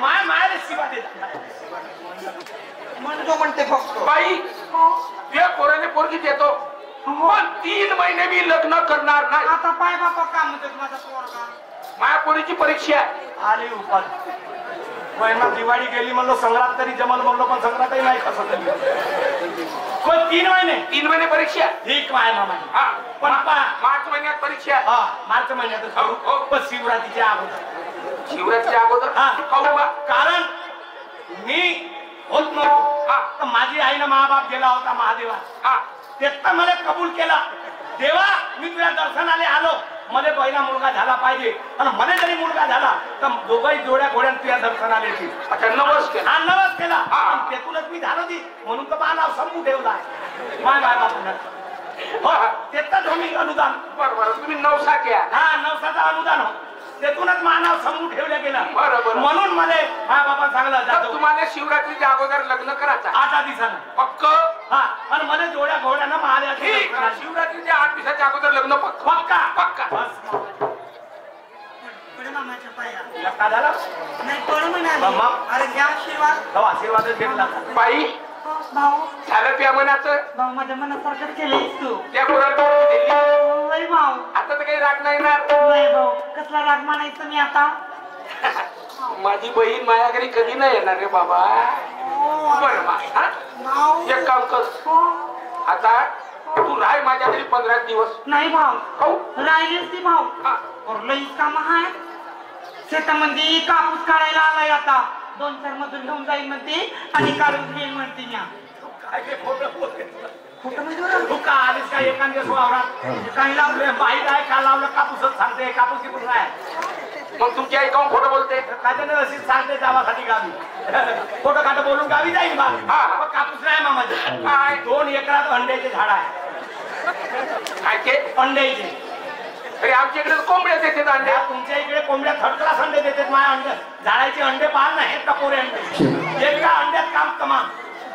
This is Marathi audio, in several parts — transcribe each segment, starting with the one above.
मायाला शिवा देत म्हणते फक्त बाई त्या पोराने पोरगी देतो पण 3 महिने मी लग्न करणार नाही. आता पाय बापा काम म्हणतात माझा पोरगा. माया पोरीची परीक्षा आली उपाल महिना दिवाळी गेली म्हणलो संग्रात तरी जमल म्हणलो पण संग्रातही नाही कसं तरी पण 3 महिने परीक्षा ठीक आहे मामा. हा पण मार्च महिन्यात परीक्षा. हा मार्च महिन्यात पण शिवरात्रीच्या अगोदर. शिवरात्रीच्या अगोदर हा कारण मी होत नव्हतो तर माझी आईनं महाबाप गेला होता महादेवा. हा तेच मला कबूल केला देवा मी तुझ्या दर्शनाला आलो मला पहिला मुलगा झाला पाहिजे आणि मला जरी मुलगा झाला तर दोघही जोड्या घोड्यात तुझ्या दर्शनाला येतील. नवस केला. हा नवस केला तेथूनच मी झालो ती म्हणून तर माझं नाव शंभू ठेवला माय बापून तेच मी अनुदान. बरोबर तुम्ही नवसा घ्या. हा नवसाचं अनुदान हो तेथूनच मानाव समूह ठेवलं गेलं. बरोबर म्हणून मला माझ्या बाबा सांगला जातो तुम्हाला शिवरात्रीच्या अगोदर लग्न करायचं 8 दिवसानं पक्क. हा आणि मला जोड्या घोड्यानं महादेव शिवरात्रीच्या 8 दिवसाच्या अगोदर लग्न पक्का पक्का. का झाला नाही पड म्हणाले. अरे घ्या आशीर्वाद. आशीर्वादच घेतला बाई भाऊ झालं त्या मनाचं. भाऊ माझ्या मनासारखं केलंयस तू. त्या पोराला दिली. नाही भाऊ आता तर काही राग नाही येणार. नाही भाऊ कसला राग मानायचं मी आता. माझी बहीण माझ्या घरी कधी नाही येणार रे बाबा. बरं भाऊ एक काम कर आता तू राह माझ्या घरी 15 दिवस. नाही भाऊ राहिलेच ती भाऊ लईच काम आहे शेतामध्ये कापूस काढायला आलाय आता 2-4 मजूर घेऊन जाईल म्हणते आणि काढून घेईल म्हणते या. तू का आलीस का एखाद्या वावरात काही लावलं बाई काय का लावलं कापूसच सांगते कापूस किपूस नाही. मग तुमची आई काऊन खोटं बोलते. काय अशीच सांगते गावासाठी गावी खोटं खाटं बोलून गावी जाईल बा. कापूस नाही मामाचे काय 2 एकरात अंड्याचे झाड आहे. काय ते अंड्याचे. अरे आमच्या इकडे कोंबड्या देतात अंड्या. तुमच्या इकडे कोंबड्या थर्ड क्लास अंडे देतात. माझ्या अंडे झाडाचे अंडे पाहा नाही टपोरे अंडे एका अंड्यात काम कमान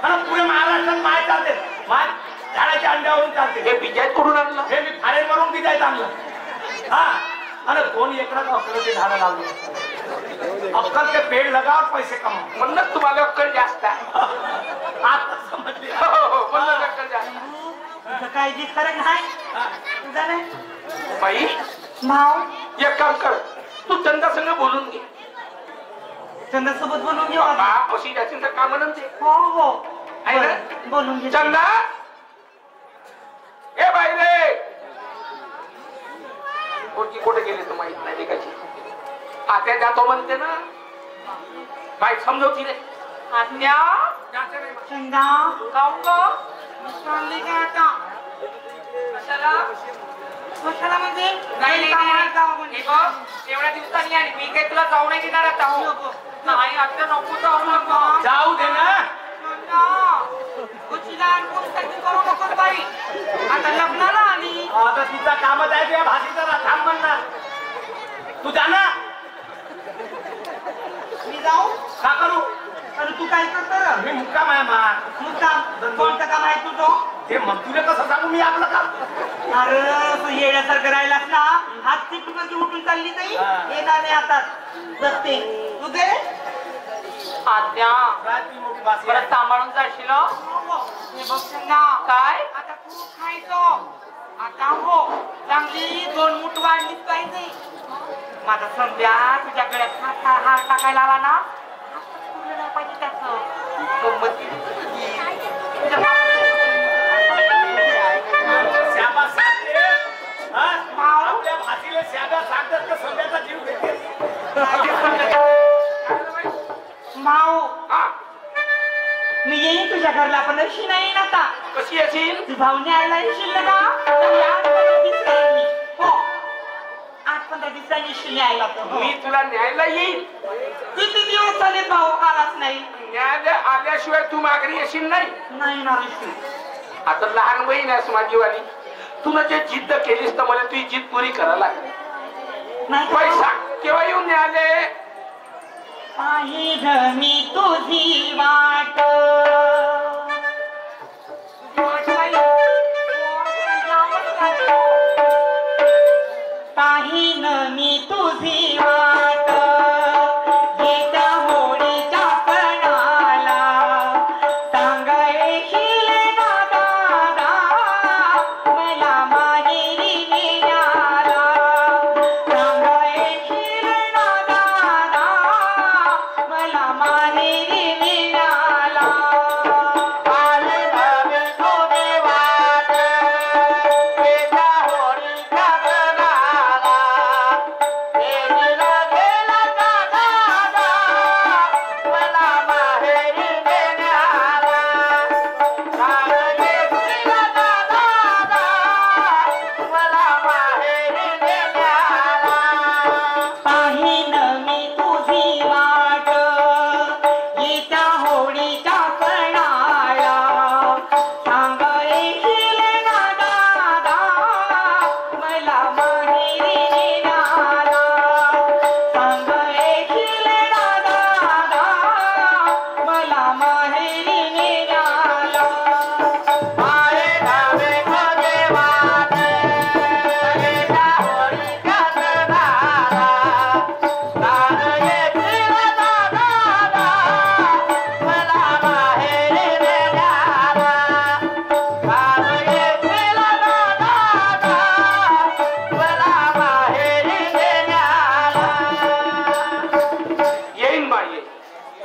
आणि पुढे महाराष्ट्रात माय चालते माय झाडाच्या अंड्यावरून चालते. हे बिजायत कुठून आणलं. हे मी फारेन वरून बिजायत आणलं. हा आणि 2 एकरात अक्कलचे झाडं लावले. अक्कल के पेड़ लगाव पैसे कमाव म्हणूनच तुम्हाला अक्कल जास्त आहे. आता समजले. म्हणून अक्कल जास्त. काय जी फरक नाही बाई भाऊ एक काम कर तू चंदा संग बोलून घे. चंदासोबत बोलून घेऊ अशी जास्त काम म्हणते. हो हो आहे ना बोलून घे. चंदा ए बाई रे कोणती कुठे गेली तर माहित नाही कशी. आत्या जातो म्हणते ना बाई समजवती रे. आत्या चंदा गाऊ चालली काय आता कशाला कशाला म्हणजे एवढ्या दिवसांनी आणि मी काही तुला जाऊ नाही देणार आता. नाही आता नको जाऊ. जाऊ दे ना करू नको बाई आता लग्नाला आली. आता तिचा कामच आहे तुझ्या भाषेचा थांब म्हणणार. तू जा ना. मी जाऊ का करू. अरे तू काय करतो. मी मुक्काम आहे मा. मुक्काम कोणतं काम आहे तुझं. ते मग तुला कसं सांगू मी आपलं काम. अरे तू येण्यासारखं राहिलास ना हात चिपकी उठून चालली नाही येणार नाही आता जगते तू दे. आत्या परत सांभाळून जाशील. काय आता तू खायचं आता हो चांगली 2 मूठ वाढलीच पाहिजे. माझा संध्या तुझ्या गळ्यात हात टाकायला आला ना नाही पाहिजे त्याचं आपल्या भाषेला श्याब्या सांगतात तर संध्याचा जीव घेते. माऊ मी येईन तुझ्या घरला पण अशी नाही येईन आता. कशी येशील. तू भाऊने आयला येशील ना 8-15 दिवसांनी येशील न्यायला. मी तुला न्यायला येईल. किती दिवस झाले भाऊ आलाच नाही. न्यायला आल्याशिवाय तू माघारी येशील नाही. नाही ना ऋषी आता लहान बहीण आहेस माझी वाली. तुला जे जिद्द केलीस तर मला तुझी जिद्द पुरी करायला लागली. पैसा केव्हा येऊन न्यायले. पाहिलं मी तुझी वाट पाहिलं मी तुझी वाट येत्या होळी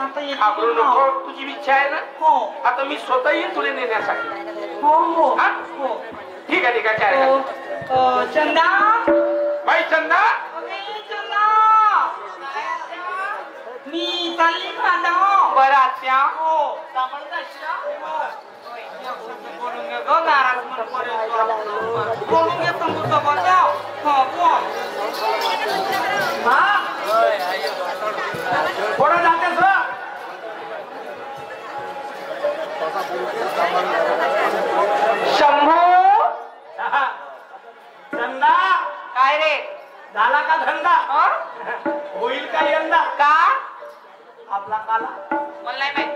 आता येते घाबरू ना. नको, तुझी इच्छा आहे ना. हो आता मी स्वतः येईन तुला नेण्यासाठी. हो हो हा? हो ठीक आहे काय हो. हरकत नाही. चंदा बाई चंदा, अगे, चंदा मी चालली ना आता. बरं आत्या हो सामान जायची ना? बोलून घे गं, नाराज म्हणून पडेल. बोलून घे संगूसोबत. हो बोल. पुढे जातेस हो? शंभू हा. चंदा, काय रे झाला का धंदा? हं? होईल का यंदा का आपला काला? मला नाही माहित.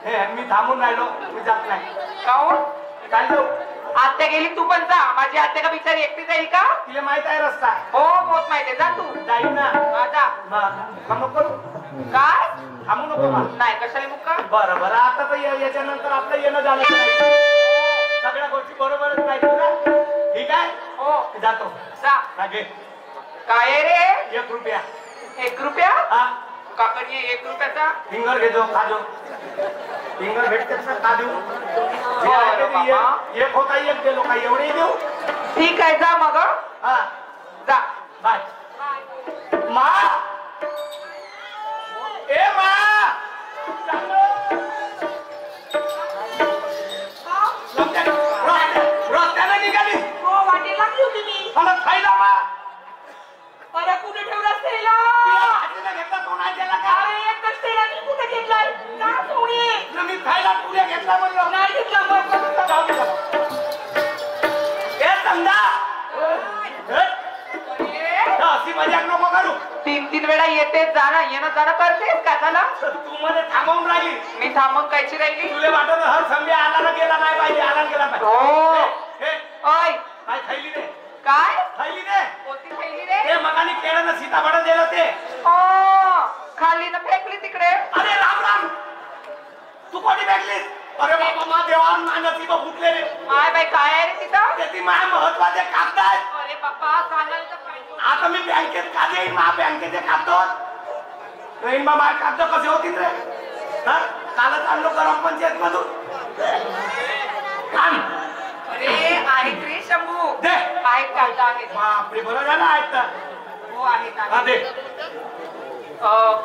हे मी थांबून राहिलो, मी जात नाही. काहून काय जाऊ? आत्या गेली तू पण जा. माझी आत्या का बिचारी एकटी जाईल का? तिला माहित आहे रस्ता. हो बहुत माहिती आहे. जा तू. जाईल ना. हा, जा. थांबू करू? काय थांबू नको का? नाही कशाला मुक्का? बरं बरं, आता तर याच्यानंतर आपलं येणं झालं नाही. सगळ्या गोष्टी बरोबरच पाहिजे ना. ठीक आहे, हो जातो. जा. हा, घे. काय आहे रे? 1 रुपया. 1 रुपया? हा, काकडी 1 रुपयाचा? फिंगर घेतो, खाजो. फिंगर भेटते ना, खा देऊ. बाबा. एक होता, एक दिलो का? एवढे देऊ? ठीक आहे जा मग. हा, जा. बाय. मा, ए मा, रस्त्याने निघाली. हो वाटेल लागली होती मी. मला खायला मा. अरे कुठे ठेवला तेला? भाजीला घेतला तो नाही दिला का? अरे एकच तेला मी कुठे घेतलाय? का सोडी? तुला मी खायला तुला घेतला म्हणलं. नाही घेतला मग. जाऊ दे बाबा. ए समजा, अशी मजाक नको करू. 3 वेळा येतेच जा ना. येणं जाणं करतेस का झालं? तू मध्ये थांबवून राहिली. मी थांबून कायची राहिली? तुला वाटत हर संधी आला ना गेला नाही पाहिजे, आला गेला पाहिजे. हो. हे, ओय काय थैली दे, काय थैली दे. कोणती थैली रे? ते मगानी केळं ना सीताफळ दिलं ते. ओ खाली ना फेकली तिकडे. अरे राम राम, तू कोणी फेकलीस? अरे बाबा, मा देवा, नसीब फुटले रे. काय बाई काय आहे रे तिथं? ते ती माझ्या महत्वाचे कागद आहेत. अरे बाप्पा सांगायला तर पाहिजे. आता मी बँकेत का देईन? मा बँकेचे कागद येईन. मा माझे कागद कसे होतील रे? हा, कालच आणलो ग्राम पंचायत मधून. आण. अरे आहेत रे शंभू. दे. आहेत कागद आहेत. बापरे, बरं झालं आहेत तर. हो आहेत हा, आहेत. दे.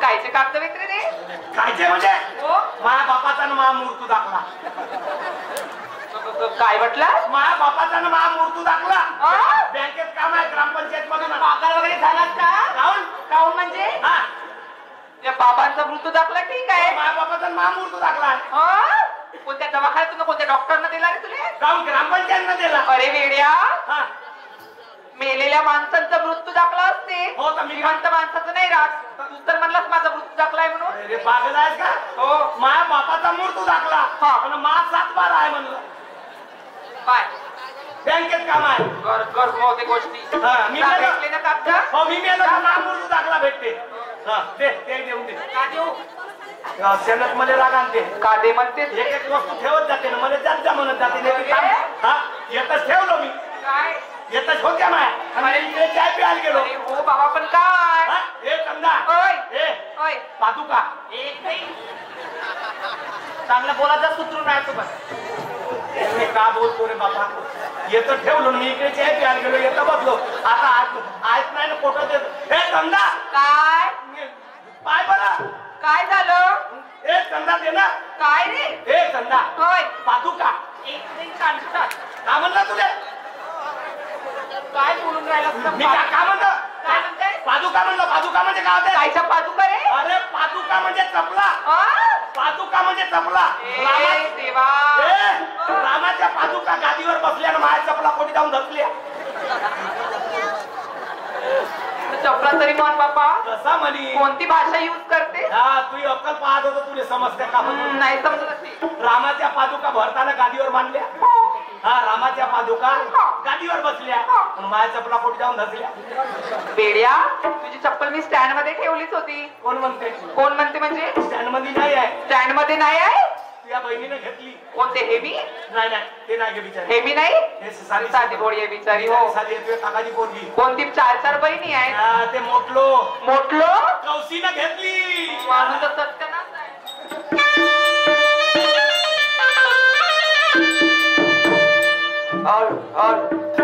कायचे कागद विक्री रे? कायचे म्हणजे? हो माझ्या बापाचा ना मा मूर्तू दाखला. काय म्हटलं? माझ्या बापाचा ना मा मूर्तू दाखला. हा? बँकेत काम आहे, ग्रामपंचायत मधून. पगार वगैरे झालात का? काहून? काहून म्हणजे? हा, या बाबांचा मृत्यू दाखला ठीक आहे. माझ्या बापाचा मा मूर्तू दाखला आहे. हा? कोणत्या दवाखान्यात कोणत्या डॉक्टरना दिला रे तुला? काहून? ग्रामपंचायत न दिला. अरे वेड्या, हा, मेलेल्या माणसांचा मृत्यू दाखला असते. हो तर मी जिवंत माणसाचं नाही राहत. तू तर म्हणलास माझा मृत्यू दाखला आहे म्हणून. अरे पागल आहेस का? हो माझ्या बापाचा मूर्तू दाखला. हा. आणि मा 7 बार आहे म्हणलं. काय बँकेत काम आहे. कर कर मोठे गोष्टी. हा, मी जा, मेलो. भेटले ना कागद? हो, मी मेलो तर मा मूर्तू दाखला भेटते. हा, दे, ते देऊन दे. का देऊ? सेनत मध्ये राग आणते. का दे म्हणते? एक एक वस्तू ठेवत जाते ना, मला जात जा म्हणत जाते. नाही तर थांब. हा, येतच ठेवलो मी. काय? येतच होत्या माय. आणि इकडे चाय प्यायला गेलो. अरे हो बाबा पण काय? हा, ए कंदा, ओय ए ओय पादुका, एक नाही. चांगलं बोलायचं सुधरून राहायचं बस. मी का बोलतो रे बाबा? येतं ठेवलो मी, इकडे चाय प्यायला गेलो, येतं बसलो. आता आज नाही ना कोटं देत. ए कंदा, काय पाय बरं. काय झालं? ए कंदा दे ना. काय रे? ए कंदा, होय पादुका. एक नाही सांगतात. का म्हणला तुले? काय बोलून राहिला? मी का म्हणतो? काय म्हणताय? पादुका म्हणलं. पादुका म्हणजे काय होते? कायच्या पादुका रे? अरे पादुका म्हणजे चपला. पादुका म्हणजे चपला. ए देवा. रामाच्या पादुका गादीवर बसल्या ना, माझ्या चपला कोणी जाऊन धसल्या. चपला तरी म्हण बापा. कसा म्हणी? कोणती भाषा युज करते? हा, तू अक्कल पाहत होतो, तुला समजते का? नाही समजत असे. रामाच्या पादुका भरताना गादीवर बांधल्या. हा, रामाच्या पादुका गादीवर बसल्या आणि माझ्या चपला कोणी जाऊन धसल्या. बेड्या, तुझी चप्पल मी स्टँड मध्ये ठेवलीच होती. कोण म्हणते? कोण म्हणते म्हणजे? स्टँड मध्ये नाही आहे. स्टँड मध्ये नाही आहे? तुझ्या बहिणीने घेतली. कोणते हेवी? नाही नाही, ते नाही घे बिचारी. हेवी नाही? हे साधी साधी बोडी आहे बिचारी. हो साधी आहे, तुझ्या काकाची पोरगी. कोणती 4 बहिणी आहेत? हा, ते मोठलो मोठलो कौशीनं घेतली. माणूस सत्य ना. हो